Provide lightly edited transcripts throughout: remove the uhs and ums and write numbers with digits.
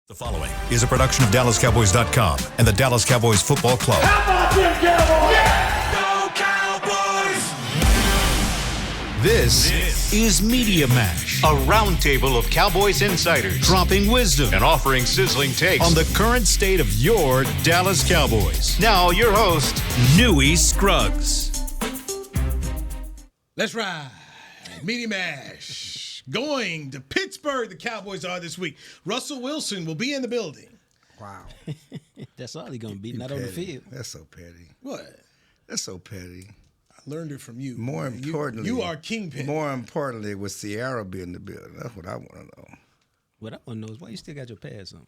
The following is a production of DallasCowboys.com and the Dallas Cowboys Football Club. How about them Cowboys? Yeah! Go Cowboys! This is Media Mash, a roundtable of Cowboys insiders dropping wisdom and offering sizzling takes on the current state of your Dallas Cowboys. Now, your host, Newy Scruggs. Let's ride. Media Mash. Going to Pittsburgh, the Cowboys are this week. Russell Wilson will be in the building. Wow. That's all he's going to be, not on the field. That's so petty. What? That's so petty. I learned it from you. More importantly, you are kingpin. More importantly, with Sierra being in the building, that's what I want to know. What I want to know is why you still got your pads on.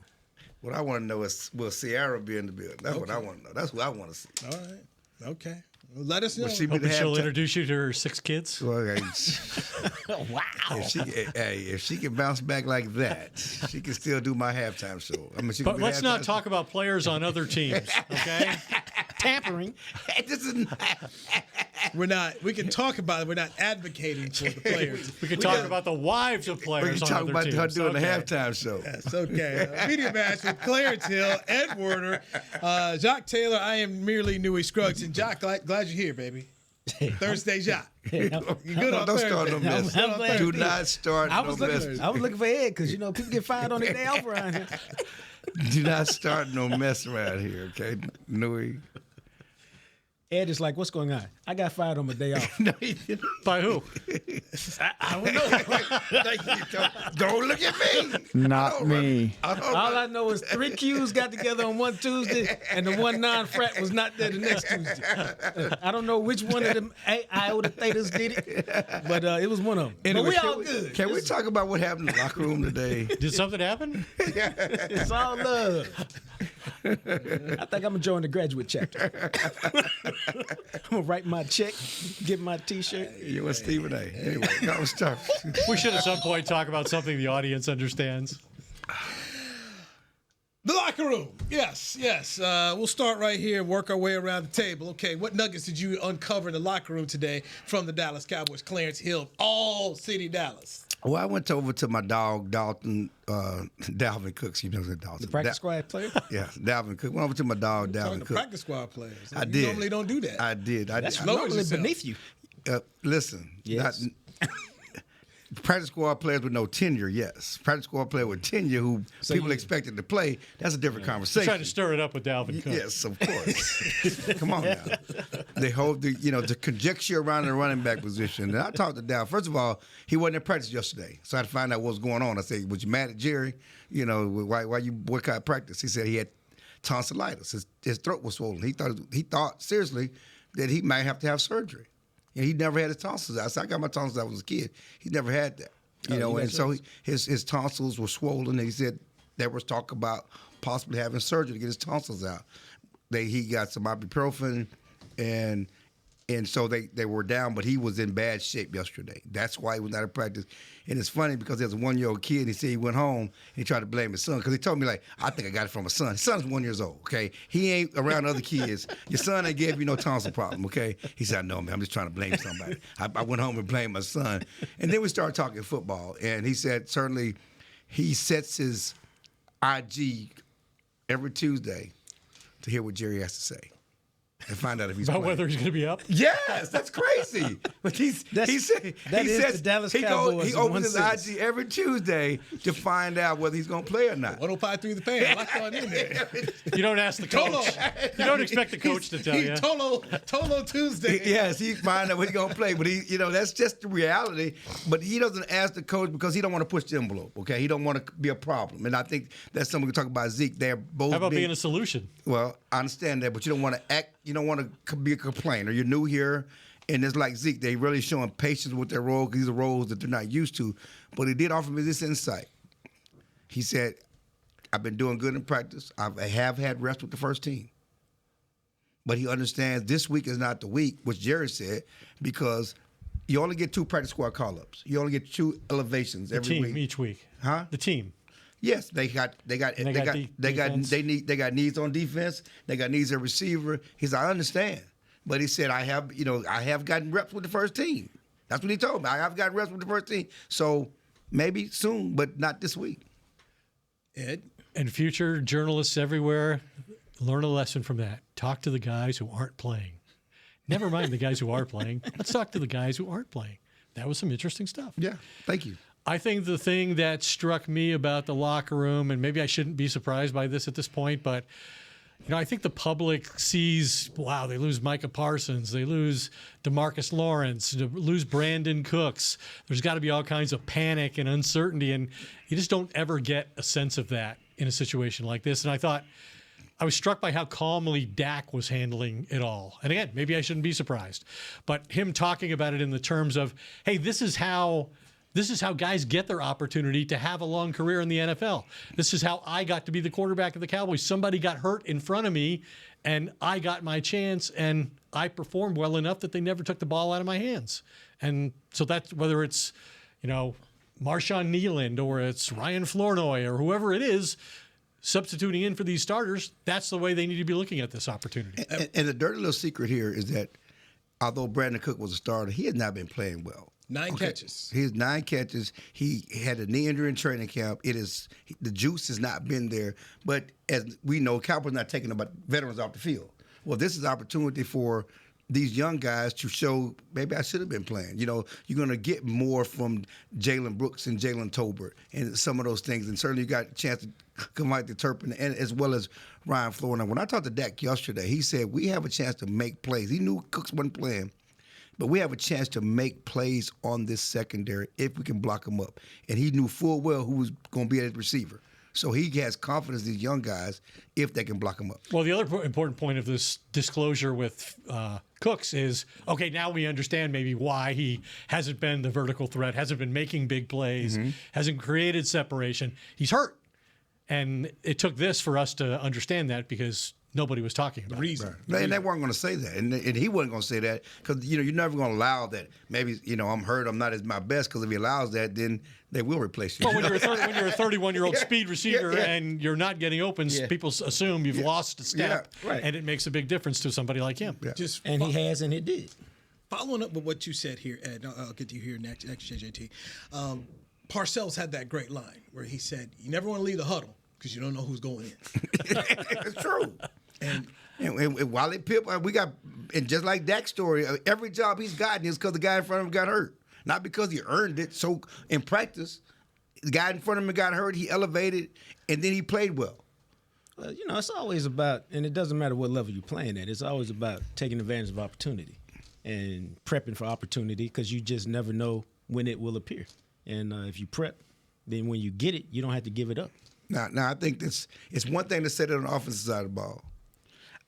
What I want to know is, will Sierra be in the building? That's what I want to know. That's what I want to see. All right. Okay. Well, let us know. Will she be Hoping the she'll halftime- introduce you to her 6 kids. Well, Wow. if she can bounce back like that, she can still do my halftime show. I mean, she can But be let's the not halftime talk about players on other teams, okay? Tampering. show. This is not. We can talk about it. We're not advocating for the players. We could talk about the wives of We players can on talk other about teams. her doing the Okay. halftime show. That's okay. Media Match with Clarence Hill, Ed Werder, Jock Taylor. I am merely Newy Scruggs. And Jock, glad you're here, baby. Thursday, Jock. You're good on Don't Thursday. start no mess. I'm glad. Do not start I no was mess. looking for Ed because, people get fired on their day off around here. Do not start no mess around here, okay? Newy. Ed is like, what's going on? I got fired on my day off. No, you didn't. By who? I don't know. Don't look at me. Not me. I don't All run. I know is 3 Qs got together on one Tuesday and the one non-frat was not there the next Tuesday. I don't know which one of them iota thetas did it, but it was one of them. Anyway, but we all good. Can we talk about what happened in the locker room today? Did something happen? It's all love. I think I'm going to join the graduate chapter. I'm going to write my check, get my T-shirt. You and Stephen A. Anyway, that was tough. We should at some point talk about something the audience understands. The locker room. Yes. We'll start right here, work our way around the table. Okay, what nuggets did you uncover in the locker room today from the Dallas Cowboys? Clarence Hill, all city Dallas. Well, I went over to my dog, Dalvin Cooks. You know Dalton. The practice squad player? Yeah, Dalvin Cook. Went over to my dog, Talking Dalvin to Cook. practice squad players. I You did. normally don't do that. I did. That's Lower normally yourself. beneath you. Listen. Yes. Practice squad players with no tenure, yes. Practice squad player with tenure who people expected to play, that's a different conversation. Trying to stir it up with Dalvin Cook. Yes, of course. Come on now. They hold the conjecture around the running back position. And I talked to Dal. First of all, he wasn't in practice yesterday. So I had to find out what was going on. I said, was you mad at Jerry? Why you boycott practice? He said he had tonsillitis. His throat was swollen. He thought seriously that he might have to have surgery. And he never had his tonsils out. I said, I got my tonsils out when I was a kid. He never had that. And so his tonsils were swollen. And he said there was talk about possibly having surgery to get his tonsils out. He got some ibuprofen, and so they were down, but he was in bad shape yesterday. That's why he was not in practice. And it's funny because there's a 1-year-old kid, and he said he went home, and he tried to blame his son because he told me, I think I got it from my son. His son's 1 year old, okay? He ain't around other kids. Your son ain't gave you no tonsil problem, okay? He said, no, man, I'm just trying to blame somebody. I went home and blamed my son. And then we started talking football, and he said certainly he sets his IG every Tuesday to hear what Jerry has to say. And find out if he's About playing. whether he's going to be up? Yes, that's crazy. But he says the Dallas Cowboys he in opens one his sentence. IG every Tuesday to find out whether he's going to play or not. 105 through the fan. I like on in there. You don't ask the coach. You don't expect the coach to tell you. Tolo Tuesday. Yes, he find out what he's going to play, but that's just the reality. But he doesn't ask the coach because he don't want to push the envelope. Okay, he don't want to be a problem, and I think that's something we can talk about. Zeke, they're both. How about being a solution? Well, I understand that, but you don't want to act. You don't want to be a complainer. You're new here, and it's like Zeke. They really showing patience with their role because these are roles that they're not used to. But he did offer me this insight. He said, "I've been doing good in practice. I have had rest with the first team." But he understands this week is not the week, which Jerry said, because you only get 2 practice squad call-ups. You only get 2 elevations every Team week. each week. Huh? The team. Yes, they got needs on defense. They got needs at receiver. He said, I understand, but he said I have gotten reps with the first team. That's what he told me. I have gotten reps with the first team. So maybe soon, but not this week. Ed? And future journalists everywhere, learn a lesson from that. Talk to the guys who aren't playing. Never mind the guys who are playing. Let's talk to the guys who aren't playing. That was some interesting stuff. Yeah, thank you. I think the thing that struck me about the locker room, and maybe I shouldn't be surprised by this at this point, but I think the public sees, wow, they lose Micah Parsons, they lose DeMarcus Lawrence, they lose Brandon Cooks. There's got to be all kinds of panic and uncertainty, and you just don't ever get a sense of that in a situation like this. And I was struck by how calmly Dak was handling it all. And again, maybe I shouldn't be surprised, but him talking about it in the terms of, hey, this is how guys get their opportunity to have a long career in the NFL. This is how I got to be the quarterback of the Cowboys. Somebody got hurt in front of me, and I got my chance, and I performed well enough that they never took the ball out of my hands. And so that's whether it's, Marshawn Nealand or it's Ryan Flournoy or whoever it is substituting in for these starters, that's the way they need to be looking at this opportunity. And the dirty little secret here is that although Brandon Cook was a starter, he has not been playing well. 9 catches. He has 9 catches. He had a knee injury in training camp. The juice has not been there. But as we know, Cowboys not taking about veterans off the field. Well, this is an opportunity for these young guys to show maybe I should have been playing. You're going to get more from Jalen Brooks and Jalen Tolbert and some of those things. And certainly you got a chance to come out to Turpin and as well as Ryan Flournoy. When I talked to Dak yesterday, he said we have a chance to make plays. He knew Cooks wasn't playing. But we have a chance to make plays on this secondary if we can block them up. And he knew full well who was going to be at receiver. So he has confidence in these young guys if they can block them up. Well, the other important point of this disclosure with Cooks is, okay, now we understand maybe why he hasn't been the vertical threat, hasn't been making big plays, hasn't created separation. He's hurt. And it took this for us to understand that because nobody was talking about reason. Right. And they weren't going to say that. And he wasn't going to say that because, you're never going to allow that. Maybe, I'm hurt, I'm not at my best, because if he allows that, then they will replace you. Well, when you're a 31-year-old speed receiver and you're not getting open, people assume you've lost a step, and it makes a big difference to somebody like him. Yeah. And he has, and it did. Following up with what you said here, Ed, I'll get to you here next JJT. Parcells had that great line where he said, you never want to leave the huddle because you don't know who's going in. It's true. And Wally Pip, we got, and just like Dak's story, every job he's gotten is because the guy in front of him got hurt. Not because he earned it. So in practice, the guy in front of him got hurt, he elevated, and then he played well. Well, it's always about, and it doesn't matter what level you're playing at, it's always about taking advantage of opportunity and prepping for opportunity because you just never know when it will appear. And if you prep, then when you get it, you don't have to give it up. Now I think it's one thing to set it on the offensive side of the ball.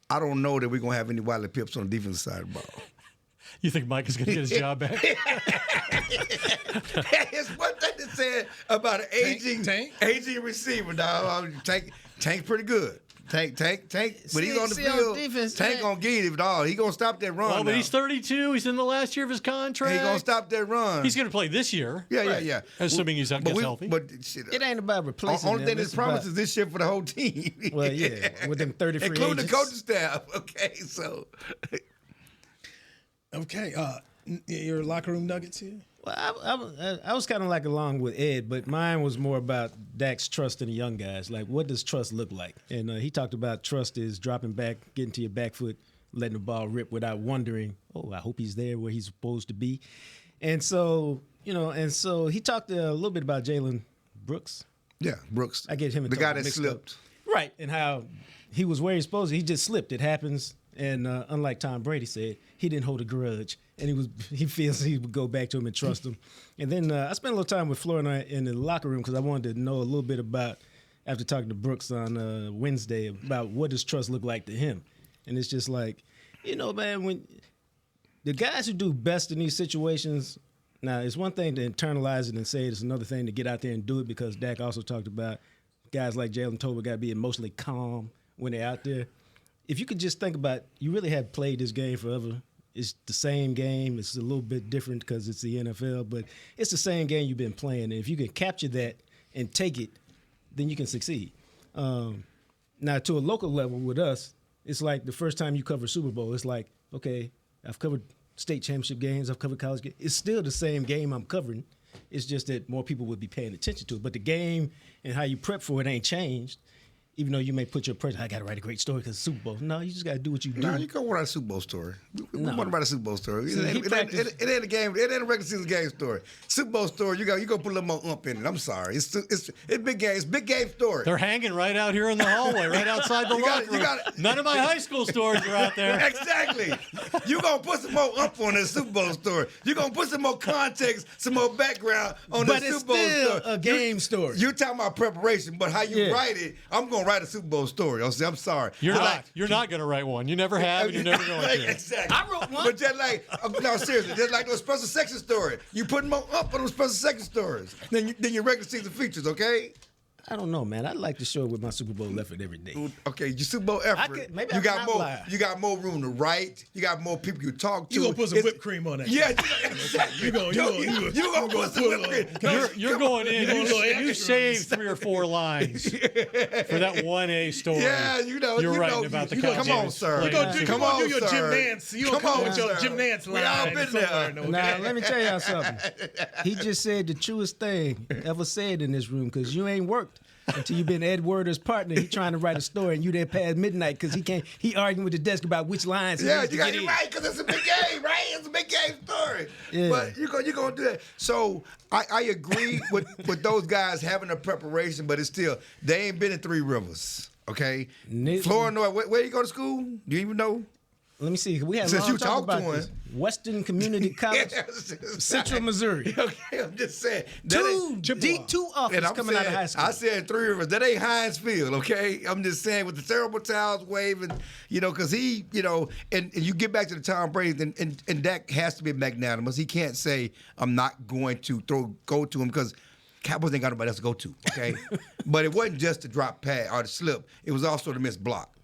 I don't know that we're going to have any Wally Pips on the defensive side of the ball. You think Mike is going to get his job back? It's one thing to say about an aging receiver. Dog. Tank's pretty good. Tank. When he's on the field, defense, Tank gonna get it, dog. He gonna stop that run. Well, but he's 32. He's in the last year of his contract. He gonna stop that run. He's gonna play this year. Yeah. Assuming he's healthy. But it ain't about replacing. Only thing that's promised is this year for the whole team. Well, yeah, with them 30 free including agents. the coaching staff. Okay, so. Okay, your locker room nuggets here? Well, I was kind of like along with Ed, but mine was more about Dak's trust in the young guys. Like, what does trust look like? And he talked about trust is dropping back, getting to your back foot, letting the ball rip without wondering, I hope he's there where he's supposed to be. And so, he talked a little bit about Jalen Brooks. Yeah, Brooks. I get him the guy that slipped. Right, and how he was where he's supposed to. He just slipped. It happens. And unlike Tom Brady said, he didn't hold a grudge, and he feels he would go back to him and trust him. And then I spent a little time with Florida in the locker room because I wanted to know a little bit about, after talking to Brooks on Wednesday, about what does trust look like to him. And it's just like, man, when the guys who do best in these situations, now it's one thing to internalize it and say it, it's another thing to get out there and do it, because Dak also talked about guys like Jalen Tolbert got to be emotionally calm when they're out there. If you could just think about, you really have played this game forever. It's the same game. It's a little bit different because it's the NFL, but it's the same game you've been playing. And if you can capture that and take it, then you can succeed. Now, to a local level with us, it's like the first time you cover Super Bowl, it's like, okay, I've covered state championship games, I've covered college games. It's still the same game I'm covering. It's just that more people would be paying attention to it. But the game and how you prep for it ain't changed. even though you may put your person, I got to write a great story because Super Bowl. No, you just got to do what you do. No, you can't write a Super Bowl story. We No. want to write a Super Bowl story. See, It ain't a game. It ain't a regular season game story. Super Bowl story. You go put a little more oomph in it. I'm sorry. It's big game. It's big game story. They're hanging right out here in the hallway, right outside the locker room. None of my high school stories are out there. Exactly. You gonna put some more oomph on this Super Bowl story. You gonna put some more context, some more background on the Super Bowl story. But it's still a game story. You talking about preparation, but how you write it, I'm gonna write a Super Bowl story. I'm sorry. You're not going to write one. You never have, and you're never going to. Exactly. I wrote one. But just like, no, seriously, just like those special section stories. You put more up on those special section stories than your regular season features, okay? I don't know, man. I like to show it with my Super Bowl effort every day. Okay, your Super Bowl effort. Maybe you I'm got an more. outlier. You got more room to write. You got more people you talk to. You gonna put some whipped cream on that? Yeah, exactly. You gonna put some whipped cream. You're going in. You extra. saved 3 or 4 lines for that 1A story. Yeah, You're writing about the Cowboys. Come on, sir. You gonna do your sir. Jim Nance. You gonna come with your Jim Nance line. We all been there. Now, let me tell y'all something. He just said the truest thing ever said in this room because you ain't worked until you've been Ed Werder's partner. He trying to write a story and you there past midnight because he arguing with the desk about which lines. Yeah, he you got it right because it's a big game, right? It's a big game story. Yeah. But you're gonna do that. So I agree with those guys having a preparation, but it's still they ain't been in Three Rivers. Okay, Florida. Where you go to school? Do you even know? Let me see. We had Since long you talk talked about to this. him. Western Community College, Central Missouri. Okay, I'm just saying. Two offers coming out of high school. I said Three Rivers. That ain't Heinz Field, okay? I'm just saying with the terrible towels waving, because he, and you get back to the Tom Brady, and Dak has to be magnanimous. He can't say, I'm not going to go to him because Cowboys ain't got nobody else to go to, okay? But it wasn't just the drop pass or the slip. It was also the missed block.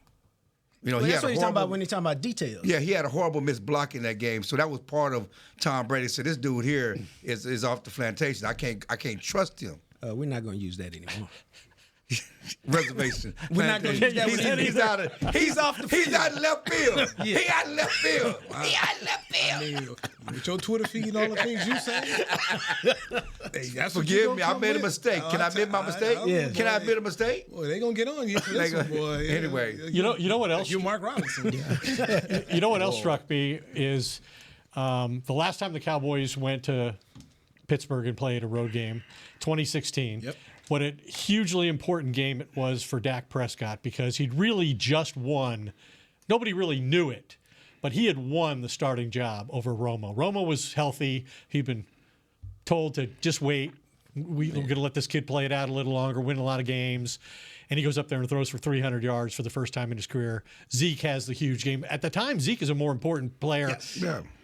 Well, that's what he's talking about when he's talking about details. Yeah, he had a horrible missed block in that game, so that was part of Tom Brady. So this dude here is off the plantation. I can't trust him. We're not going to use that anymore. Reservation. We're not going to use that one either. He's off the field. He's out of left field. Yeah. He out of left field. He out of left field. I mean, with your Twitter feed and all the things you say. Hey, that's what you Forgive gonna me, I come made a with? mistake. Can I admit my mistake? Yeah. Can I admit a mistake? Boy, they gonna get on you for this one, boy. Yeah. Anyway. You know what else? You Mark Robinson. You know what else struck me is the last time the Cowboys went to Pittsburgh and played a road game, 2016. Yep. What a hugely important game it was for Dak Prescott because he'd really just won. Nobody really knew it, but he had won the starting job over Romo. Romo was healthy. He'd been told to just wait. We're going to let this kid play it out a little longer, win a lot of games. And he goes up there and throws for 300 yards for the first time in his career. Zeke has the huge game. At the time, Zeke is a more important player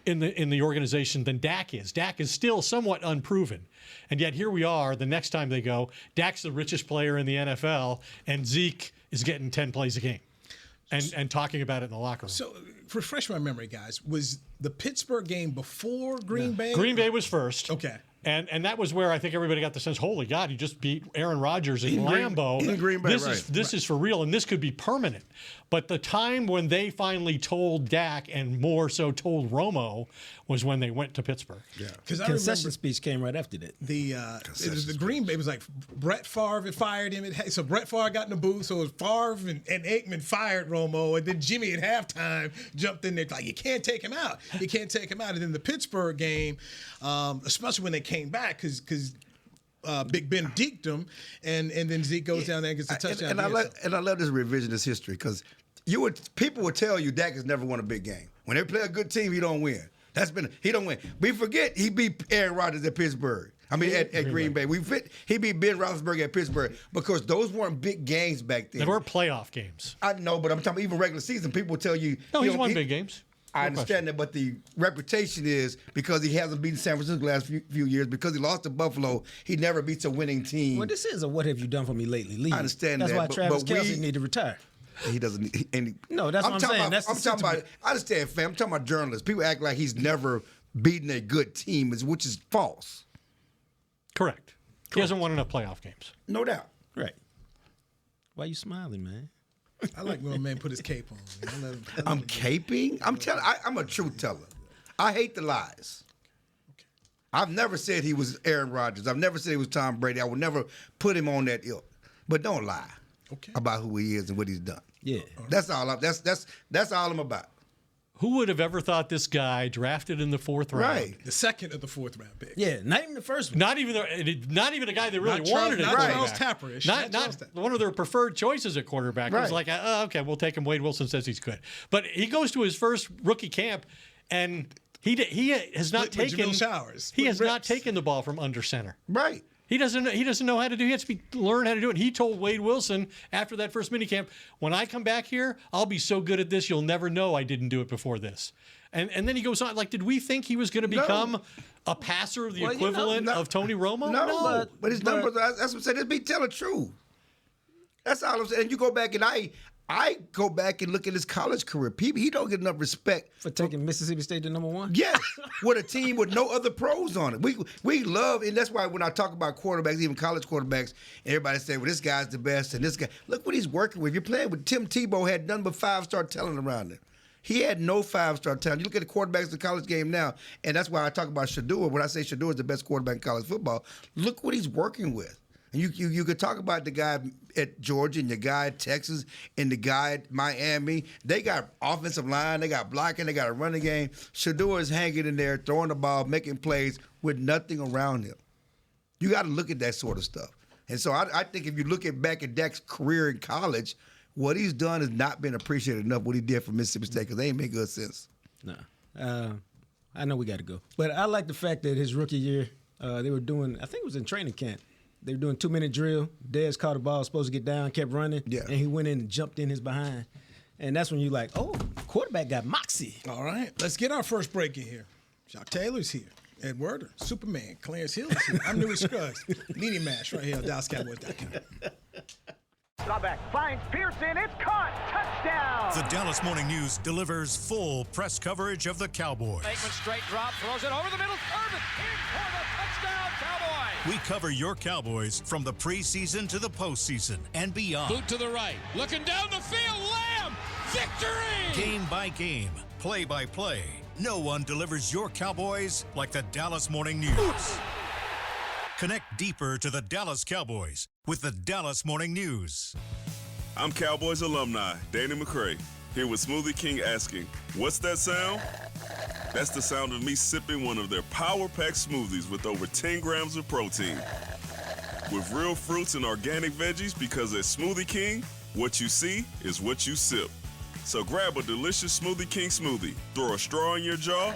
in the organization than Dak is. Dak is still somewhat unproven. And yet here we are, the next time they go, Dak's the richest player in the NFL, and Zeke is getting 10 plays a game and talking about it in the locker room. So, refresh my memory, guys. Was the Pittsburgh game before Green Bay? Green Bay was first. Okay. And that was where I think everybody got the sense, holy God, you just beat Aaron Rodgers in Lambeau. In Green Bay, this is for real, and this could be permanent. But the time when they finally told Dak, and more so told Romo, was when they went to Pittsburgh. Yeah. Because I Concession remember speech came right after that. the Green Bay was like Brett Favre had fired him. So Brett Favre got in the booth. So it was Favre and Aikman fired Romo, and then Jimmy at halftime jumped in there like, you can't take him out. You can't take him out. And then the Pittsburgh game, especially when they came back, because Big Ben deked him, and then Zeke goes down there and gets a touchdown. And I love this revisionist history because people would tell you Dak has never won a big game. When they play a good team, he don't win. He don't win. We forget he beat Aaron Rodgers at Pittsburgh. I mean, at Green Bay. He beat Ben Roethlisberger at Pittsburgh because those weren't big games back then. They weren't playoff games. I know, but I'm talking about even regular season. People will tell you. No, he's won big games. I understand that, but the reputation is because he hasn't beaten San Francisco the last few years, because he lost to Buffalo, he never beats a winning team. Well, this is a what have you done for me lately league. I understand That's that. That's why Travis but Kelce need to retire. He doesn't. No, that's what I'm saying. I'm talking about. I understand, fam. I'm talking about journalists. People act like he's never beaten a good team, which is false. Correct. He hasn't won enough playoff games. No doubt. Right. Why you smiling, man? I like when a man put his cape on. I'm caping? I'm a truth teller. I hate the lies. Okay. I've never said he was Aaron Rodgers. I've never said he was Tom Brady. I would never put him on that ilk. But don't lie. about who he is and what he's done. Yeah. That's all. That's all I'm about. Who would have ever thought this guy drafted in the 4th round? Right. The second of the 4th round pick. Yeah, not even the first one. Not even a guy they really Not wanted Charles- at not quarterback. Charles Tapper-ish. Not Charles Tapper. one of their preferred choices at quarterback. It was Right. like, okay, we'll take him. Wade Wilson says he's good. But he goes to his first rookie camp, and he has not With taken Jamil Showers. He With has not rips. taken the ball from under center. Right. He doesn't know how to do. He has to learn how to do it. He told Wade Wilson after that first minicamp, "When I come back here, I'll be so good at this, you'll never know I didn't do it before this." And then he goes on. Like, did we think he was going to become a passer, the equivalent of Tony Romo? No. But his numbers. That's what I'm saying. Just be tell the truth. That's all I'm saying. And you go back and I go back and look at his college career. He don't get enough respect For taking Mississippi State to number 1? Yes, with a team with no other pros on it. We love, and that's why when I talk about quarterbacks, even college quarterbacks, everybody say, well, this guy's the best, and this guy. Look what he's working with. You're playing with Tim Tebow, had none but 5-star talent around him. He had no 5-star talent. You look at the quarterbacks in the college game now, and that's why I talk about Shador. When I say Shador is the best quarterback in college football, look what he's working with. And you could talk about the guy at Georgia and the guy at Texas and the guy at Miami. They got offensive line, they got blocking, they got a running game. Shador is hanging in there, throwing the ball, making plays with nothing around him. You got to look at that sort of stuff. And so I think if you look back at Dak's career in college, what he's done has not been appreciated enough, what he did for Mississippi State, because they ain't made good sense. No. I know we got to go. But I like the fact that his rookie year, they were doing, I think it was in training camp, they were doing 2-minute drill. Dez caught the ball, supposed to get down, kept running, and he went in and jumped in his behind. And that's when you're like, oh, quarterback got moxie. All right, let's get our first break in here. Jacques Taylor's here. Ed Werder, Superman, Clarence Hill is here. I'm Newy Scruggs. Media Mash right here on DallasCowboys.com. Drawback finds Pearson. It's caught. Touchdown. The Dallas Morning News delivers full press coverage of the Cowboys. Aikman straight drop, throws it over the middle. Irvin in for the touchdown, Cowboys. We cover your Cowboys from the preseason to the postseason and beyond. Boot to the right, looking down the field. Lamb, victory! Game by game, play by play. No one delivers your Cowboys like the Dallas Morning News. Connect deeper to the Dallas Cowboys with the Dallas Morning News. I'm Cowboys alumni Danny McCray, here with Smoothie King asking, what's that sound? That's the sound of me sipping one of their Power Pack smoothies with over 10 grams of protein. With real fruits and organic veggies, because at Smoothie King, what you see is what you sip. So grab a delicious Smoothie King smoothie, throw a straw in your jaw,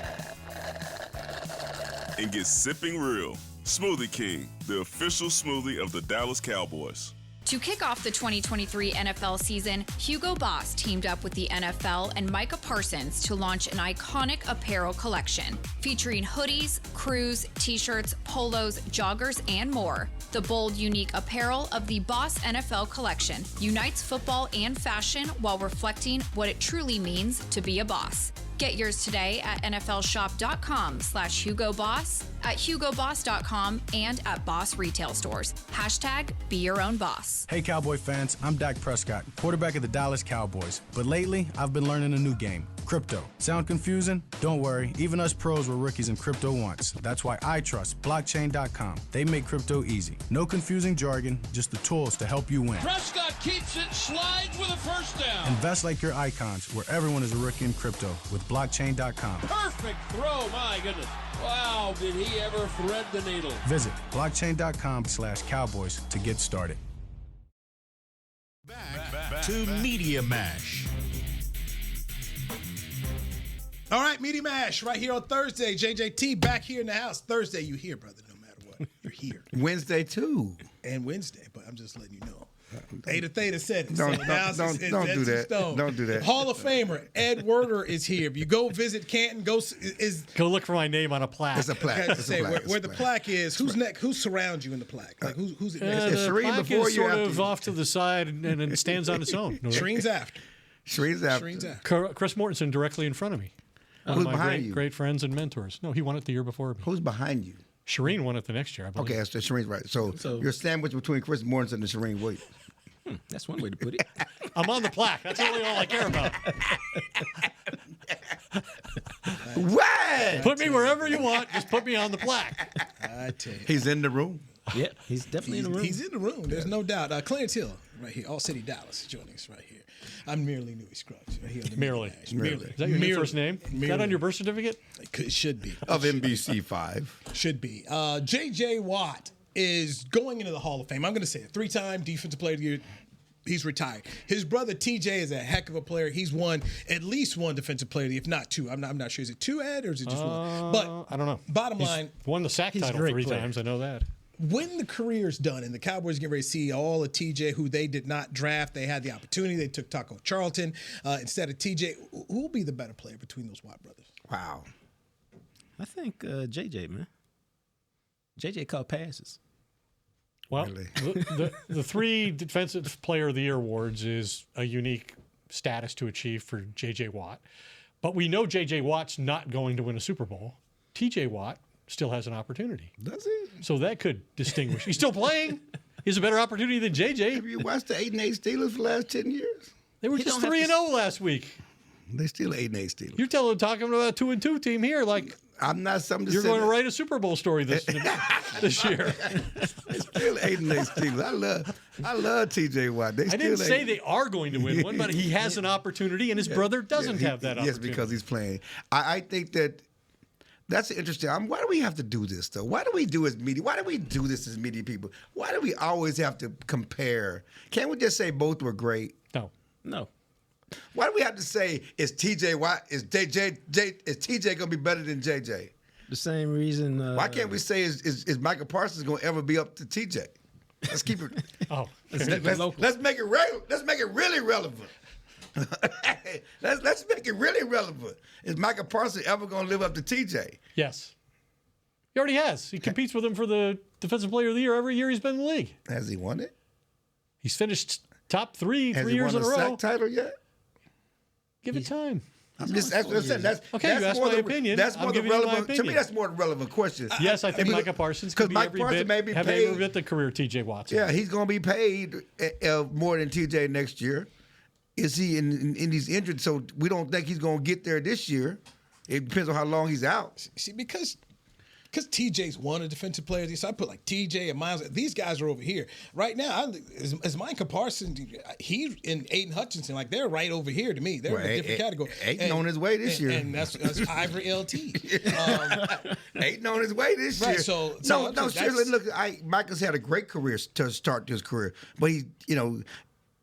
and get sipping real. Smoothie King, the official smoothie of the Dallas Cowboys. To kick off the 2023 NFL season, Hugo Boss teamed up with the NFL and Micah Parsons to launch an iconic apparel collection featuring hoodies, crews, t-shirts, polos, joggers, and more. The bold, unique apparel of the Boss NFL collection unites football and fashion while reflecting what it truly means to be a boss. Get yours today at nflshop.com/HugoBoss, at HugoBoss.com, and at Boss retail stores. Hashtag be your own boss. Hey Cowboy fans, I'm Dak Prescott, quarterback of the Dallas Cowboys. But lately, I've been learning a new game, crypto. Sound confusing? Don't worry, even us pros were rookies in crypto once. That's why I trust blockchain.com. They make crypto easy. No confusing jargon, just the tools to help you win. Prescott keeps it, slides with a first down. Invest like your icons, where everyone is a rookie in crypto with blockchain.com. Perfect throw, my goodness. Wow, did he ever thread the needle. Visit blockchain.com/Cowboys to get started. Back to Media Mash. All right, Media Mash right here on Thursday. JJT back here in the house. Thursday, you here, brother, no matter what. You're here. Wednesday, too. And Wednesday, but I'm just letting you know. Ada Theta said it. Don't so now it's do that. Stone. Don't do that. Hall of Famer Ed Werder is here. If you go visit Canton, go look for my name on a plaque. It's a plaque. It's a plaque. Where the plaque is, who's next? Who surrounds you in the plaque? Like who's it next to? The Shereen plaque before is you, sort after of you? off to the side and it stands on its own. Shereen's after. Shreve's after. Chris Mortensen directly in front of me. One Who's of my behind you? great friends and mentors. No, he won it the year before me. Who's behind you? Shireen won it the next year, I believe. Okay, so Shereen's right. So you're sandwiched between Chris Mortensen and Shereen Williams. That's one way to put it. I'm on the plaque. That's really all I care about. What? Put me wherever you want. Just put me on the plaque. I tell you. He's in the room. Yeah, he's definitely in the room. He's in the room. There's no doubt. Clarence Hill, right here. All City Dallas joining us right here. I'm merely Newy Scruggs. Right here on the Merely. Merely. Is that your new first name? Is that on your birth certificate? It should be. Of NBC5. Should be. J.J. Watt is going into the Hall of Fame. I'm going to say it. 3-time Defensive Player of the Year. He's retired. His brother T.J. is a heck of a player. He's won at least one Defensive Player of the Year, if not two. I'm not sure. Is it two, Ed, or is it just one? But I don't know. Bottom line, won the sack title 3 times. I know that. When the career's done and the Cowboys get ready to see all of TJ, who they did not draft, they had the opportunity. They took Taco Charlton instead of TJ. Who will be the better player between those Watt brothers? Wow. I think JJ, man. JJ caught passes. Well, Really? the 3 Defensive Player of the Year awards is a unique status to achieve for J.J. Watt. But we know J.J. Watt's not going to win a Super Bowl. T.J. Watt still has an opportunity. Does he? So that could distinguish. He's still playing. He has a better opportunity than J.J. Have you watched the 8-8 Steelers for the last 10 years? They were just 3-0 last week. They still 8-8 Steelers. You're talking about a 2-2 team here. Like, I'm not something to you're say going to that- write a Super Bowl story this year. They still 8-8 Steelers. I love T.J. Watt. They I still didn't say 8. they are going to win one, but he has an opportunity, and his brother doesn't have that Yes, opportunity. because he's playing. I think that's interesting. Why do we have to do this, though? Why do we do as media? Why do we do this as media people? Why do we always have to compare? Can't we just say both were great? No. Why do we have to say is T.J. Watt, is T.J. going to be better than J.J.? The same reason. Why can't we say is Michael Parsons going to ever be up to T.J.? Let's keep it. Oh, let's make it let's make it really relevant. let's make it really relevant. Is Michael Parsons ever going to live up to TJ? yes. He already has. He competes with him for the Defensive Player of the Year every year he's been in the league. Has he won it? He's finished top 3 Has 3 he years won in a a row. sack title yet? Give it time. I'm just that's what I'm saying. That's Okay, you asked more my the- opinion. That's I'm more the giving you my relevant. To me, opinion. that's more the relevant question. Yes, I think Because- Micah Parsons because could be Mike every Parsons bit, may be have paid. every bit the career T.J. Watson. Yeah, he's going to be paid more than TJ next year. Is he in these injured? So we don't think he's going to get there this year. It depends on how long he's out. See, because TJ's won a Defensive Player of the Year, so I put like TJ and Miles. These guys are over here right now. As Micah Parsons, he and Aiden Hutchinson, like they're right over here to me. They're in a different category. Aiden on his way this year, and that's Ivory LT. Aiden on his way this year. Right, so no, that's- seriously. Look, Micah's had a great career to start his career, but he,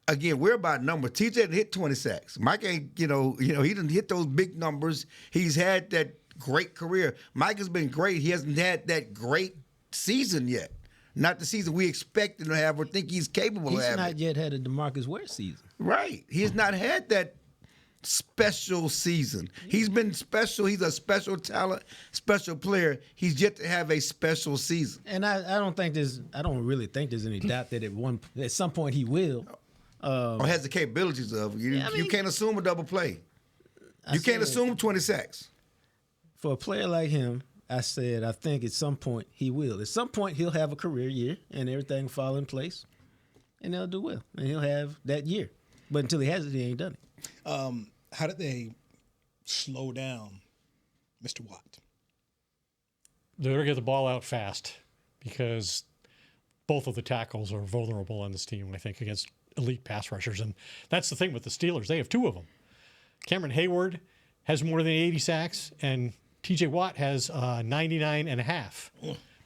again, we're about numbers. TJ didn't hit 20 sacks. Mike ain't, he didn't hit those big numbers. He's had that great career. Mike has been great. He hasn't had that great season yet. Not the season we expect him to have or think he's capable of He's having. not yet had a DeMarcus Ware season. Right. He has not had that special season. He's been special. He's a special talent, special player. He's yet to have a special season. And I don't really think there's any doubt that at some point he will. Or has the capabilities of. You can't assume a double play. You can't assume 20 sacks. For a player like him, I said I think at some point he will. At some point he'll have a career year and everything fall in place, and they'll do well, and he'll have that year. But until he has it, he ain't done it. How did they slow down Mr. Watt? They better get the ball out fast because both of the tackles are vulnerable on this team, I think, against elite pass rushers. And that's the thing with the Steelers. They have 2 of them. Cameron Hayward has more than 80 sacks, and T.J. Watt has 99 and a half.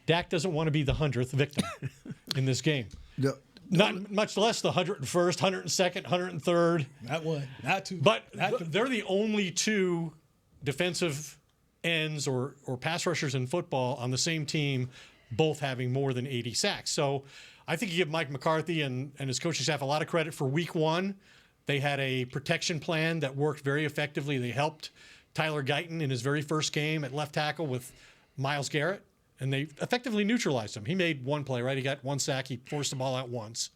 Dak doesn't want to be the 100th victim in this game. Not much less the 101st, 102nd, 103rd. Not one, not two. But they're the only 2 defensive ends or pass rushers in football on the same team, both having more than 80 sacks. So I think you give Mike McCarthy and his coaching staff a lot of credit for week 1. They had a protection plan that worked very effectively. They helped Tyler Guyton in his very first game at left tackle with Myles Garrett, and they effectively neutralized him. He made 1 play, right? He got 1 sack. He forced the ball out once.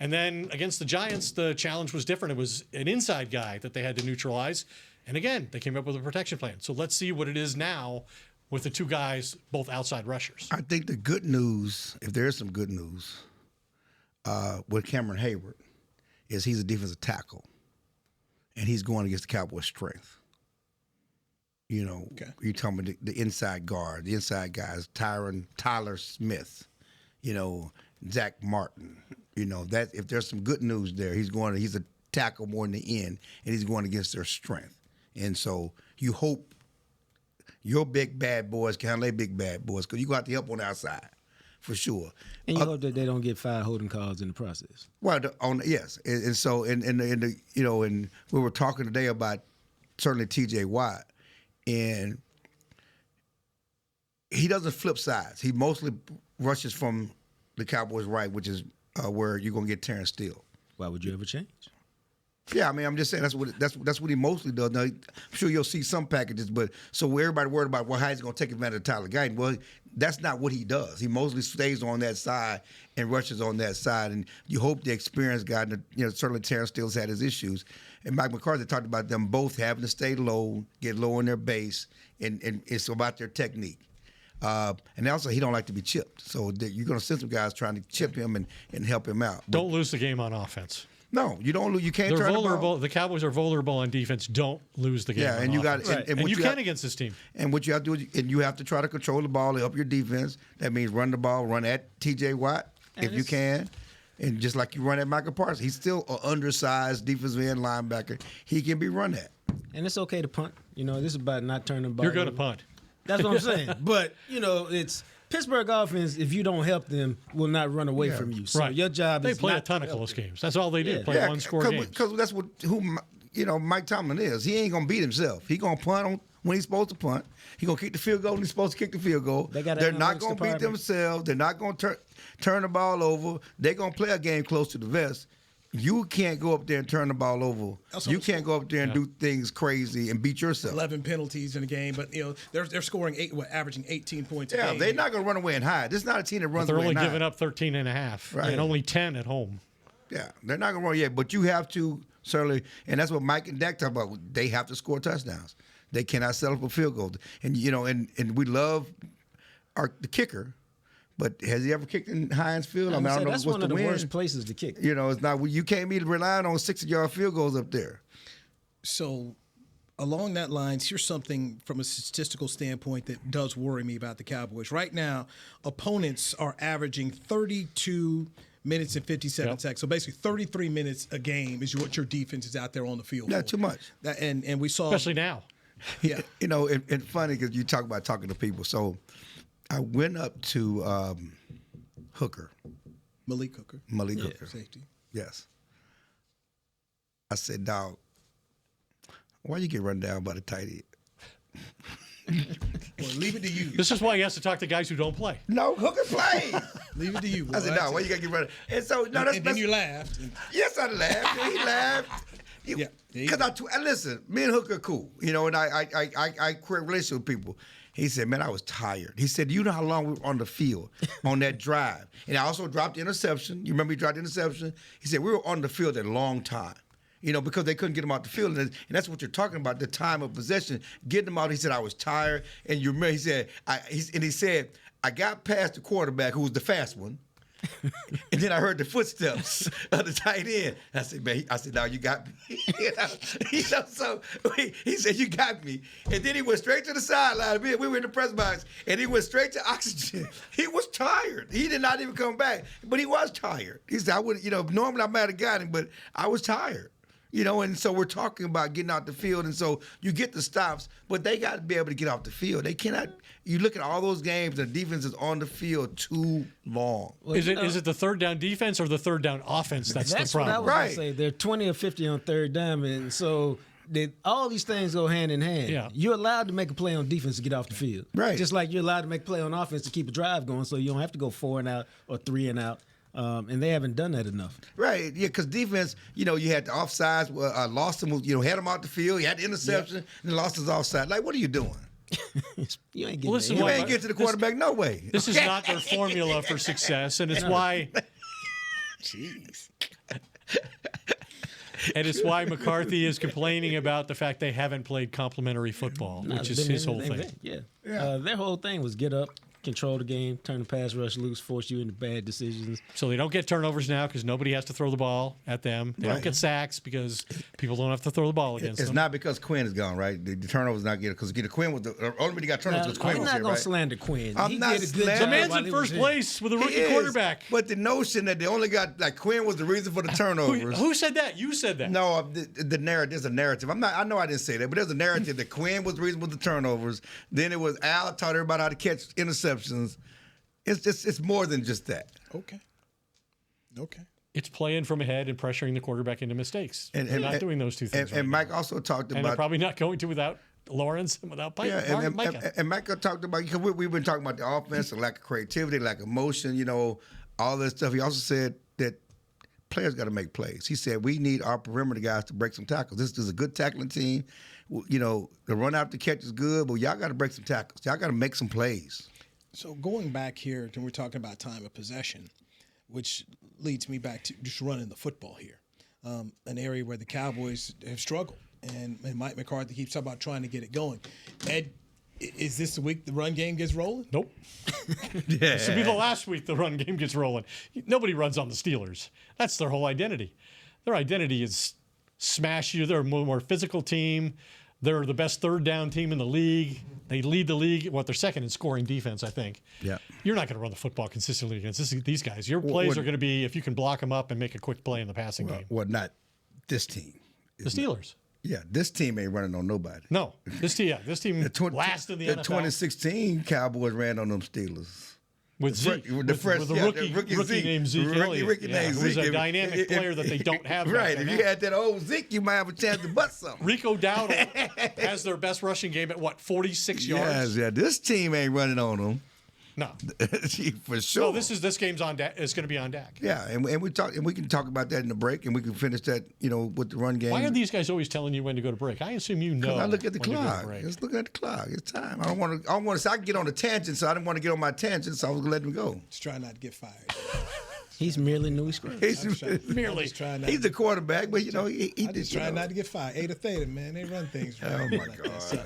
And then against the Giants, the challenge was different. It was an inside guy that they had to neutralize. And again, they came up with a protection plan. So let's see what it is now with the 2 guys, both outside rushers. I think the good news, if there is some good news, with Cameron Hayward, is he's a defensive tackle, and he's going against the Cowboys' strength. You're talking about the inside guard, the inside guys, Tyler Smith, Zach Martin. You know, that if there's some good news there, he's a tackle more in the end, and he's going against their strength. And so you hope your big bad boys can handle their big bad boys, because you got to help on the outside for sure. And you hope that they don't get 5 holding calls in the process. Well, yes, and so and we were talking today about certainly T.J. Watt, and he doesn't flip sides. He mostly rushes from the Cowboys' right, which is where you're gonna get Terrence Steele. Why would you ever change? Yeah, I mean, I'm just saying that's what he mostly does. Now, I'm sure you'll see some packages, but so everybody worried about how he's going to take advantage of Tyler Guyton. Well, that's not what he does. He mostly stays on that side and rushes on that side, and you hope the experienced guy, certainly Terrence Steele's had his issues, and Mike McCarthy talked about them both having to stay low, get low in their base, and it's about their technique. And also, he don't like to be chipped, so you're going to send some guys trying to chip him and help him out. Don't lose the game on offense. No, you don't lose. You can't. They're turn vulnerable. The ball. The Cowboys are vulnerable on defense. Don't lose the game. Yeah, on and you got offense. and you can against this team. And what you have to do, and you have to try to control the ball, help your defense. That means run the ball, run at T.J. Watt if you can, and just like you run at Michael Parsons. He's still an undersized defensive end linebacker. He can be run at. And it's okay to punt. This is about not turning the ball. You're going to over. punt. That's what I'm saying. But it's Pittsburgh offense. If you don't help them, will not run away from you. So your job is they play not a ton of close games. That's all they do. Yeah. Play one-score games. Because that's who Mike Tomlin is. He ain't gonna beat himself. He gonna punt when he's supposed to punt. He gonna kick the field goal when he's supposed to kick the field goal. They're not gonna beat themselves. They're not gonna turn the ball over. They're gonna play a game close to the vest. You can't go up there and turn the ball over. You can't go up there and do things crazy and beat yourself. 11 penalties in a game, but they're scoring averaging 18 points a game. Yeah, they're not going to run away and hide. This is not a team that runs They're away only and hide. giving up 13 and a half, Right. and only 10 at home. Yeah, they're not going to run yet, but you have to certainly, and that's what Mike and Dak talk about. They have to score touchdowns. They cannot settle for field goals. And and we love the kicker. But has he ever kicked in Heinz Field? I don't know that's what's one of the win. worst places to kick. It's not. You can't be relying on 60-yard field goals up there. So, along that lines, here's something from a statistical standpoint that does worry me about the Cowboys. Right now, opponents are averaging 32 minutes and 57 seconds. So basically, 33 minutes a game is what your defense is out there on the field. Not too much. And we saw, especially now. Yeah. And funny because you talk about talking to people. So I went up to Hooker. Malik Hooker. Safety. Yes. I said, dog, why you get run down by the tight end? Well, leave it to you. This is why he has to talk to guys who don't play. No, Hooker plays. Leave it to you. I said, no, why you got to get run? And so, then you laughed. Yes, I laughed. He laughed. Yeah. Because listen, me and Hooker are cool, and I create relationship with people. He said, man, I was tired. He said, you know how long we were on the field on that drive? And I also dropped the interception. You remember he dropped the interception? He said, we were on the field a long time, because they couldn't get him out the field. And that's what you're talking about, the time of possession, getting him out. He said, I was tired. And you remember, he said, I got past the quarterback, who was the fast one. And then I heard the footsteps of the tight end. I said, man, now you got me. So he said, you got me. And then he went straight to the sideline. We were in the press box, and he went straight to oxygen. He was tired. He did not even come back, but he was tired. He said, I would, normally I might have got him, but I was tired. And so we're talking about getting out the field, and so you get the stops, but they got to be able to get off the field. They cannot. You look at all those games, the defense is on the field too long. Well, is it the third down defense or the third down offense that's the problem? What I was going to say. They're 20 or 50 on third down, and so all these things go hand in hand. Yeah. You're allowed to make a play on defense to get off the field. Right. Just like you're allowed to make a play on offense to keep a drive going, so you don't have to go 4 and out or 3 and out. And they haven't done that enough. Right, yeah, because defense, you had the offsides, lost him, had him out the field, you had the interception, and lost his offside. Like, what are you doing? You ain't Listen, you ain't get to the quarterback, no way. This is not their formula for success, and it's why. Jeez. And it's why McCarthy is complaining about the fact they haven't played complimentary football, which is his whole thing. Their whole thing was get up, control the game, turn the pass rush loose, force you into bad decisions. So they don't get turnovers now because nobody has to throw the ball at them. They don't get sacks because people don't have to throw the ball against them. It's not because Quinn is gone, right? The turnovers not getting because Quinn was the only reason he got turnovers because Quinn was here, I'm not going right? to slander Quinn. I'm He not did a good slandering- job The man's while in he first was place with a He rookie is, quarterback. But the notion that they only got like Quinn was the reason for the turnovers. Who said that? You said that. No, the narrative. There's a narrative. I know I didn't say that, but there's a narrative that Quinn was the reason for the turnovers. Then it was Al taught everybody how to catch interceptions. It's more than just that. Okay. It's playing from ahead and pressuring the quarterback into mistakes. They're not doing those two things. And Mike also talked and they're about. probably not going to without Lawrence and without Micah. And Micah talked about because we've been talking about the offense, the lack of creativity, lack of motion, all this stuff. He also said that players got to make plays. He said we need our perimeter guys to break some tackles. This is a good tackling team. The run out the catch is good, but y'all got to break some tackles. Y'all got to make some plays. So going back here, and we're talking about time of possession, which leads me back to just running the football here, an area where the Cowboys have struggled, and Mike McCarthy keeps talking about trying to get it going. Ed, is this the week the run game gets rolling? Nope. This will be the last week the run game gets rolling. Nobody runs on the Steelers. That's their whole identity. Their identity is smash you. They're a more physical team. They're the best third down team in the league. They lead the league. They're second in scoring defense, I think. Yeah. You're not going to run the football consistently against these guys. Your plays are going to be if you can block them up and make a quick play in the passing game. Well, not this team. The Steelers. Yeah, this team ain't running on nobody. No, this team last in the NFL. The 2016 Cowboys ran on them Steelers. With Zeke, with a rookie named Zeke Elliott. Rookie named who's Zeke. a dynamic player that they don't have. Right. If you had that old Zeke, you might have a chance to bust something. Rico Dowdle has their best rushing game at 46 yards? Yeah. This team ain't running on them. No, for sure. No, this game's on Dak. It's going to be on Dak. Yeah, and we can talk about that in the break, and we can finish that, with the run game. Why are these guys always telling you when to go to break? I assume you know. I look at the clock. Let's look at the clock. It's time. I don't want to say I can get on a tangent, so I didn't want to get on my tangent, so I was going to let him go. Just trying not to get fired. He's merely Newy Scruggs. He's the quarterback, but he's just trying not to get fired. Ada Theta, man, they run things right. Oh my God! So,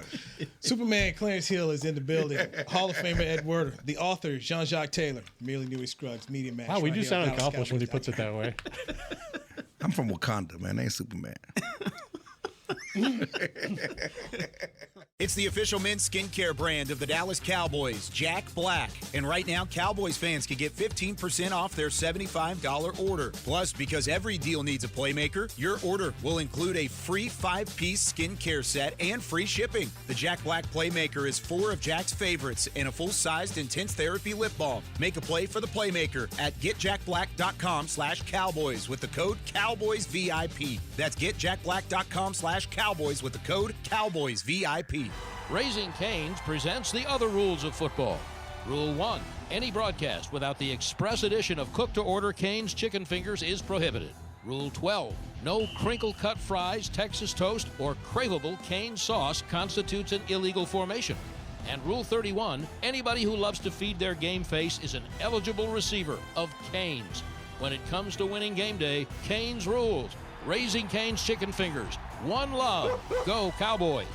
Superman Clarence Hill is in the building. Hall of Famer Ed Werder, the author Jean-Jacques Taylor, merely Newy Scruggs, Media Match. Wow, we do sound accomplished when he puts it that way. I'm from Wakanda, man. I ain't Superman. It's the official men's skincare brand of the Dallas Cowboys, Jack Black. And right now, Cowboys fans can get 15% off their $75 order. Plus, because every deal needs a playmaker, your order will include a free 5-piece skincare set and free shipping. The Jack Black Playmaker is 4 of Jack's favorites and a full-sized intense therapy lip balm. Make a play for the Playmaker at getjackblack.com/Cowboys with the code CowboysVIP. That's getjackblack.com/Cowboys with the code CowboysVIP. Raising Cane's presents the other rules of football. Rule 1. Any broadcast without the express addition of cooked-to-order Cane's chicken fingers is prohibited. Rule 12. No crinkle-cut fries, Texas toast, or craveable Cane's sauce constitutes an illegal formation. And Rule 31. Anybody who loves to feed their game face is an eligible receiver of Cane's. When it comes to winning game day, Cane's rules. Raising Cane's chicken fingers. One love. Go Cowboys.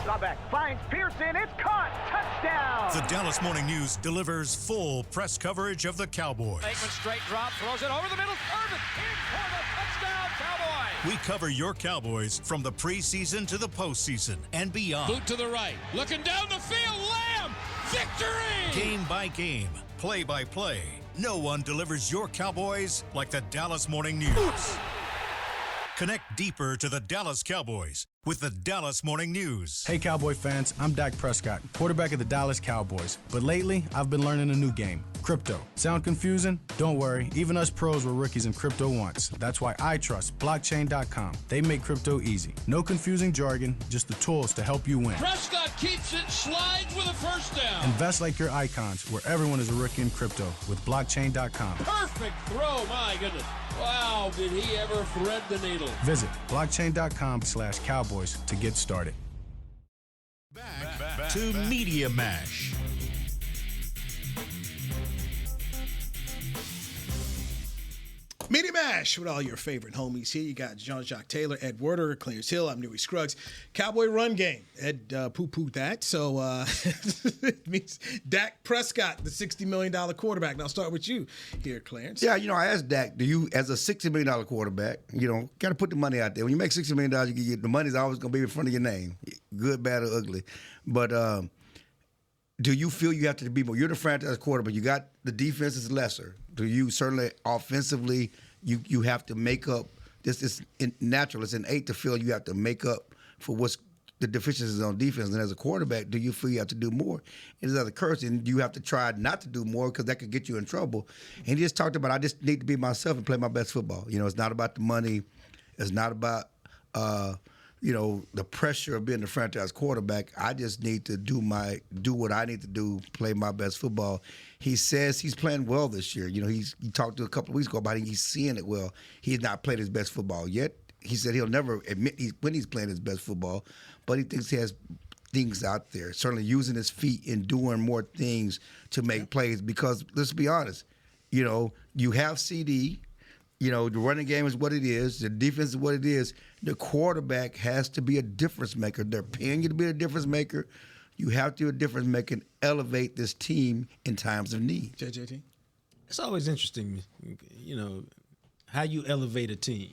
Drawback finds Pearson. It's caught. Touchdown. The Dallas Morning News delivers full press coverage of the Cowboys. Aikman straight drop, throws it over the middle. Irvin in for the touchdown, Cowboys. We cover your Cowboys from the preseason to the postseason and beyond. Boot to the right. Looking down the field. Lamb. Victory. Game by game, play by play. No one delivers your Cowboys like the Dallas Morning News. Connect deeper to the Dallas Cowboys with the Dallas Morning News. Hey, Cowboy fans, I'm Dak Prescott, quarterback of the Dallas Cowboys. But lately, I've been learning a new game, crypto. Sound confusing? Don't worry, even us pros were rookies in crypto once. That's why I trust blockchain.com. They make crypto easy. No confusing jargon, just the tools to help you win. Prescott keeps it, slides with a first down. Invest like your icons, where everyone is a rookie in crypto with blockchain.com. Perfect throw, my goodness. Wow, did he ever thread the needle. Visit blockchain.com/Cowboys to get started. Back to Media Mash. Media Mash with all your favorite homies here. You got Jean-Jacques Taylor, Ed Werder, Clarence Hill. I'm Newy Scruggs. Cowboy run game. Ed poo-pooed that. So it means Dak Prescott, the $60 million quarterback. Now I'll start with you here, Clarence. Yeah, I asked Dak, do you, as a $60 million quarterback, got to put the money out there. When you make $60 million, the money's always going to be in front of your name, good, bad, or ugly. But do you feel you have to be more? You're the franchise quarterback. You got the defense is lesser. Do you certainly offensively you have to make up? This is natural. It's innate to feel you have to make up for what's the deficiencies on defense. And as a quarterback, do you feel you have to do more? And as a curse, and you have to try not to do more because that could get you in trouble. And he just talked about, I just need to be myself and play my best football. It's not about the money. It's not about the pressure of being the franchise quarterback. I just need to do what I need to do, play my best football. He says he's playing well this year. He talked to a couple of weeks ago about it. He's seeing it well. He's not played his best football yet. He said he'll never admit when he's playing his best football, but he thinks he has things out there, certainly using his feet and doing more things to make plays because, let's be honest, you have CD. The running game is what it is. The defense is what it is. The quarterback has to be a difference maker. They're paying you to be a difference maker. You have to be a difference maker and elevate this team in times of need. JJT? It's always interesting, how you elevate a team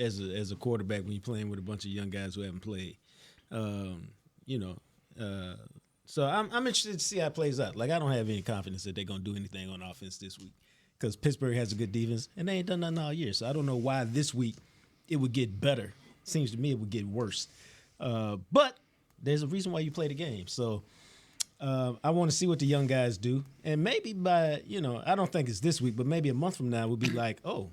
as a quarterback when you're playing with a bunch of young guys who haven't played. So I'm interested to see how it plays out. Like, I don't have any confidence that they're going to do anything on offense this week because Pittsburgh has a good defense, and they ain't done nothing all year. So I don't know why this week it would get better. Seems to me it would get worse. But there's a reason why you play the game. So I want to see what the young guys do. And maybe by, I don't think it's this week, but maybe a month from now we'll be like, oh,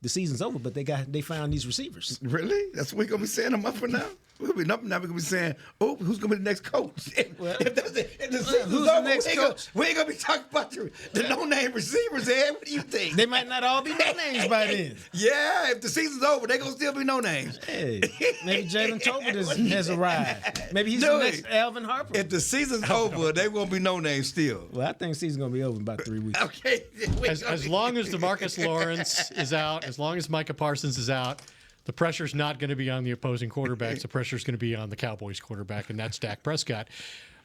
the season's over, but they found these receivers. Really? That's what we're going to be saying a month from now? We're going to be saying, oh, who's going to be the next coach? Well, if the season's over, next coach? We ain't going to be talking about the no-name receivers, Ed. What do you think? They might not all be no-names by then. Yeah, if the season's over, they're going to still be no-names. Hey, maybe Jalen Tolbert has arrived. Maybe he's the next Alvin Harper. If the season's over, they won't be no-names still. Well, I think the season's going to be over in about 3 weeks. Okay. As long as DeMarcus Lawrence is out, as long as Micah Parsons is out, the pressure's not going to be on the opposing quarterbacks. The pressure's going to be on the Cowboys quarterback, and that's Dak Prescott.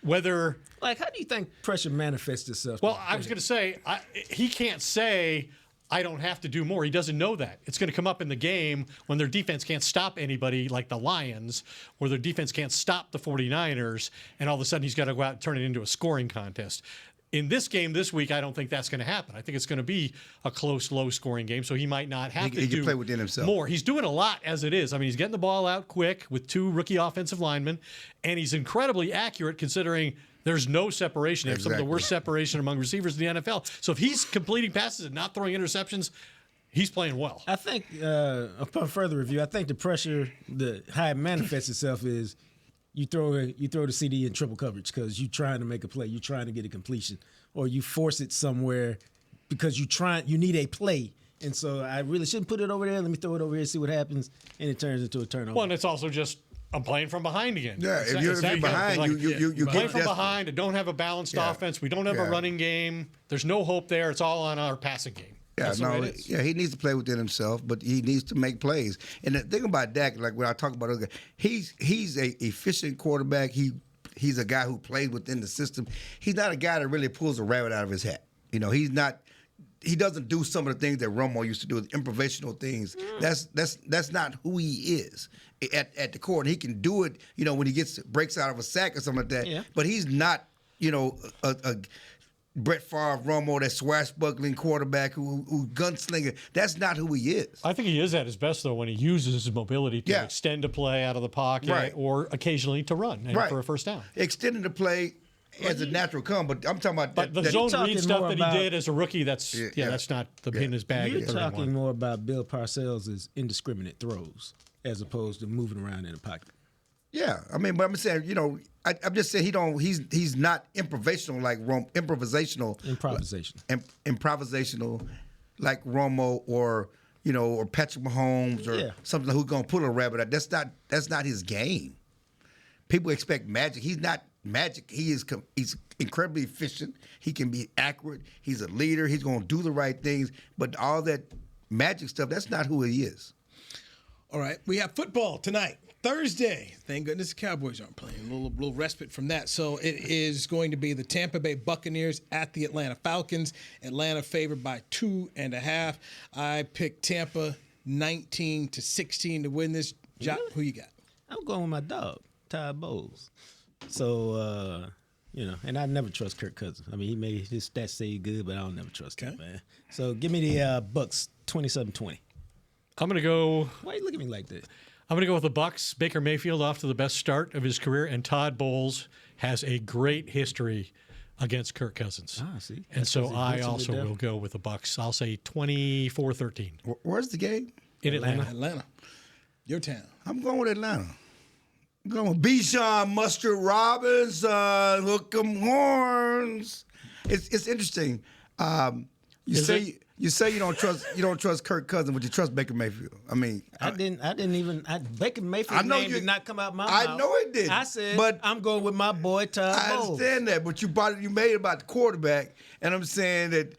How do you think pressure manifests itself? Well, I was going to say, he can't say, I don't have to do more. He doesn't know that. It's going to come up in the game when their defense can't stop anybody like the Lions, or their defense can't stop the 49ers, and all of a sudden he's got to go out and turn it into a scoring contest. In this game this week, I don't think that's going to happen. I think it's going to be a close, low-scoring game, so he might not have to do play within himself more. He's doing a lot as it is. I mean, he's getting the ball out quick with 2 rookie offensive linemen, and he's incredibly accurate considering there's no separation. They have some of the worst separation among receivers in the NFL. So if he's completing passes and not throwing interceptions, he's playing well. I think, upon further review, I think the pressure, how it manifests itself is you throw the CD in triple coverage because you're trying to make a play, you're trying to get a completion, or you force it somewhere because you need a play. And so I really shouldn't put it over there. Let me throw it over here, see what happens, and it turns into a turnover. Well, and it's also just I'm playing from behind again. Yeah, if you're behind, you play from behind. I don't have a balanced offense. We don't have a running game. There's no hope there. It's all on our passing game. Yeah, he needs to play within himself, but he needs to make plays. And the thing about Dak, like when I talk about other guys, he's a efficient quarterback. He's a guy who plays within the system. He's not a guy that really pulls a rabbit out of his hat. He's not. He doesn't do some of the things that Romo used to do, improvisational things. That's not who he is at the core. And he can do it, when he breaks out of a sack or something like that. Yeah. But he's not, a Brett Favre, Romo, that swashbuckling quarterback who gunslinger. That's not who he is. I think he is at his best, though, when he uses his mobility to extend a play out of the pocket or occasionally to run for a first down. Extending the play as a natural come, but I'm talking about the zone read stuff that he did as a rookie. That's not in his bag. You're talking more about Bill Parcells' indiscriminate throws as opposed to moving around in the pocket. Yeah, I mean, but I'm saying, I'm just saying he's not improvisational like improvisational like Romo or Patrick Mahomes or something who's gonna pull a rabbit out. That's not his game. People expect magic. He's not magic. He's incredibly efficient. He can be accurate. He's a leader. He's gonna do the right things. But all that magic stuff. That's not who he is. All right, we have football tonight, Thursday. Thank goodness the Cowboys aren't playing. A little respite from that. So it is going to be the Tampa Bay Buccaneers at the Atlanta Falcons. Atlanta favored by 2.5. I picked Tampa 19-16 to win this. Jock, who you got? I'm going with my dog, Todd Bowles. So, and I never trust Kirk Cousins. I mean, he made his stats say he's good, but I don't never trust him, man. So give me the Bucks 27-20. I'm going to go. Why you look at me like that? I'm going to go with the Bucks. Baker Mayfield off to the best start of his career, and Todd Bowles has a great history against Kirk Cousins. See. And so I also will go with the Bucks. I'll say 24-13. Where's the game? In Atlanta. Atlanta. Your town. I'm going with Atlanta. I'm going with Bijan Mustard Robinson, hook 'em horns. It's interesting. You say you don't trust Kirk Cousins, but you trust Baker Mayfield. I mean, Baker Mayfield's name did not come out my mouth. I know it did. I said, but I'm going with my boy Todd Bowles. I understand that, but you made it about the quarterback, and I'm saying that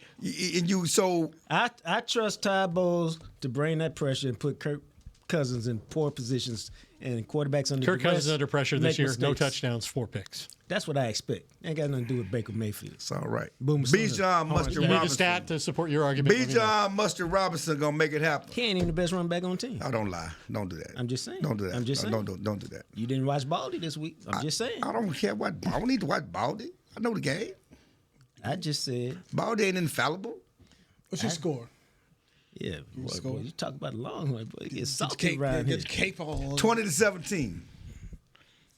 I trust Todd Bowles to bring that pressure and put Kirk Cousins in poor positions and quarterbacks under Kirk Cousins under pressure this year. mistakes. No touchdowns, 4 picks. That's what I expect. Ain't got nothing to do with Baker Mayfield. It's all right. Boom. Bijan Mustard You need a Robinson. stat to support your argument. Bijan Mustard Robinson gonna make it happen. He ain't even the best running back on the team. I don't lie. Don't do that. I'm just saying. Don't do that. I'm just saying. Don't do that. You didn't watch Baldy this week. I'm just saying. I don't care what. I don't need to watch Baldy. I know the game. I just said. Baldy ain't infallible. What's your score? Yeah, boy, you talk about a long way, boy. It gets Get salty around here. cape all 20-17.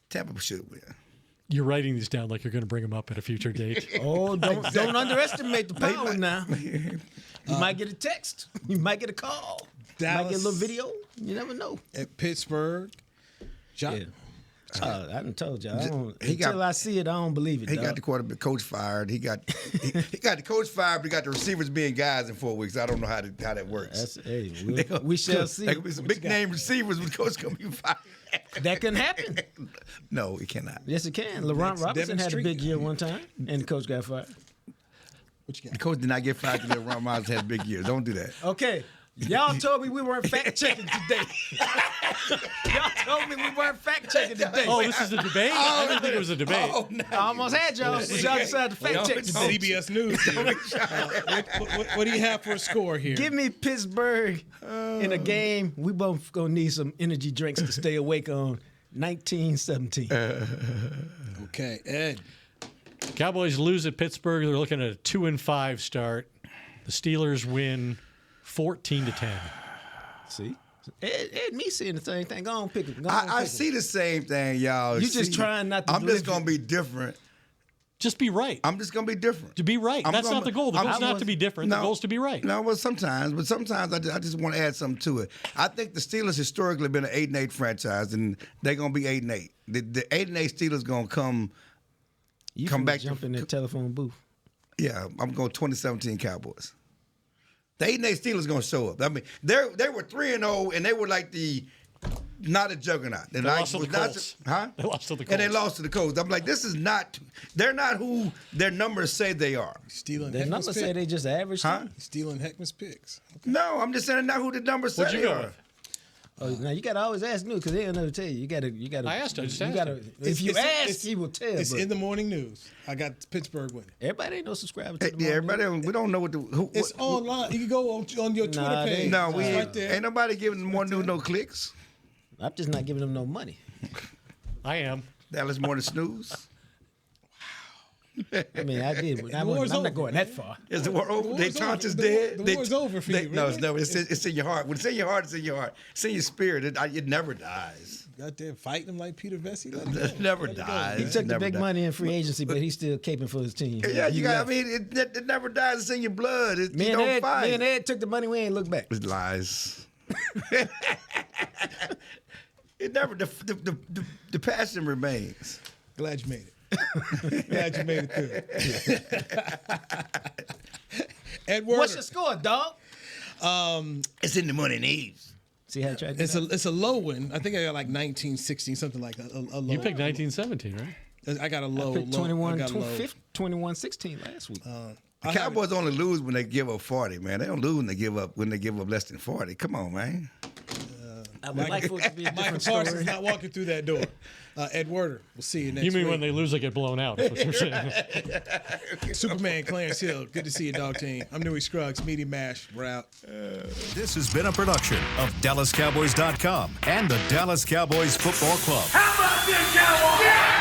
Tampa should win. You're writing these down like you're going to bring them up at a future date. Oh, don't underestimate the power now. You might get a text. You might get a call. Dallas, might get a little video. You never know. At Pittsburgh. John. Yeah. I done told you. Until I see it, I don't believe it. He got the quarterback coach fired. He got the coach fired, but he got the receivers being guys in 4 weeks. I don't know how that works. We shall see. There could be some big name receivers with coach gonna be fired. That can happen. No, it cannot. Yes, it can. Laurent Robinson had a big year one time, and the coach got fired. What you got? The coach did not get fired because Laurent Robinson had a big year. Don't do that. Okay. Y'all told me we weren't fact checking today. Y'all told me we weren't fact checking today. Oh, this is a debate? I didn't think it was a debate. I almost had y'all, but y'all decided to fact check today. CBS News. What do you have for a score here? Give me Pittsburgh in a game. We both gonna need some energy drinks to stay awake on. 19-17. Okay, Ed. Cowboys lose at Pittsburgh. They're looking at a 2-5 start. The Steelers win 14-10. See? Ed, me seeing the same thing. Go on, pick it. I see the same thing, y'all. You just trying not to. I'm just gonna be different. Just be right. I'm just gonna be different. To be right. That's not the goal. The goal's not to be different. The goal's to be right. No, well, sometimes I just want to add something to it. I think the Steelers historically have been an 8-8 franchise, and they're gonna be 8-8. The 8-8 Steelers gonna come back. Jump in that telephone booth. Yeah, I'm going 2017 Cowboys. The 8-8 Steelers gonna show up. I mean, they were 3-0, and they were like not a juggernaut. They lost to the Colts. They lost to the Colts. And they lost to the Colts. I'm like, they're not who their numbers say they are. Stealing their Heckman's numbers say they just average. Huh? Stealing Heckman's picks. Okay. No, I'm just saying they're not who the numbers say they are. Oh, now you gotta always ask New because they'll never tell you. You gotta. I asked. I just asked. If you ask, he will tell. It's in the morning news. I got Pittsburgh winning. Everybody ain't no subscriber to the Yeah, morning everybody. news. We don't know what it's online. You can go on your Twitter page. No, we right there. ain't nobody giving the morning news no clicks. I'm just not giving them no money. I am. Dallas Morning Snooze. I mean, I did. I'm not going that far. Is the war over? Detente is dead. The war's over for you. No, it's never. It's in your heart. When it's in your heart, it's in your heart. It's in your spirit. It never dies. Goddamn, fighting him like Peter Vesey. It never dies. He took the big money in free agency, but he's still caping for his team. Yeah, you got. I mean, it never dies. It's in your blood. Me and Ed took the money. We ain't look back. It's lies. It never. The passion remains. Glad you made it. Glad you made it through. Edward, what's your score, dog? It's in the morning news. See how I tried. It's a low one. I think I got like 1916, something like that. A low. You picked 1917, right? I got a low. I picked 21-16 last week. The Cowboys only lose when they give up 40, man. They don't lose when they give up less than 40. Come on, man. I would like for it to be a Michael different Parsons story. not walking through that door. Ed Werder, we'll see you next week. You mean when they lose, they get blown out? That's what you're saying. Superman, Clarence Hill, good to see you, dog team. I'm Newy Scruggs, Media Mash. We're out. This has been a production of DallasCowboys.com and the Dallas Cowboys Football Club. How about this, Cowboys? Yeah!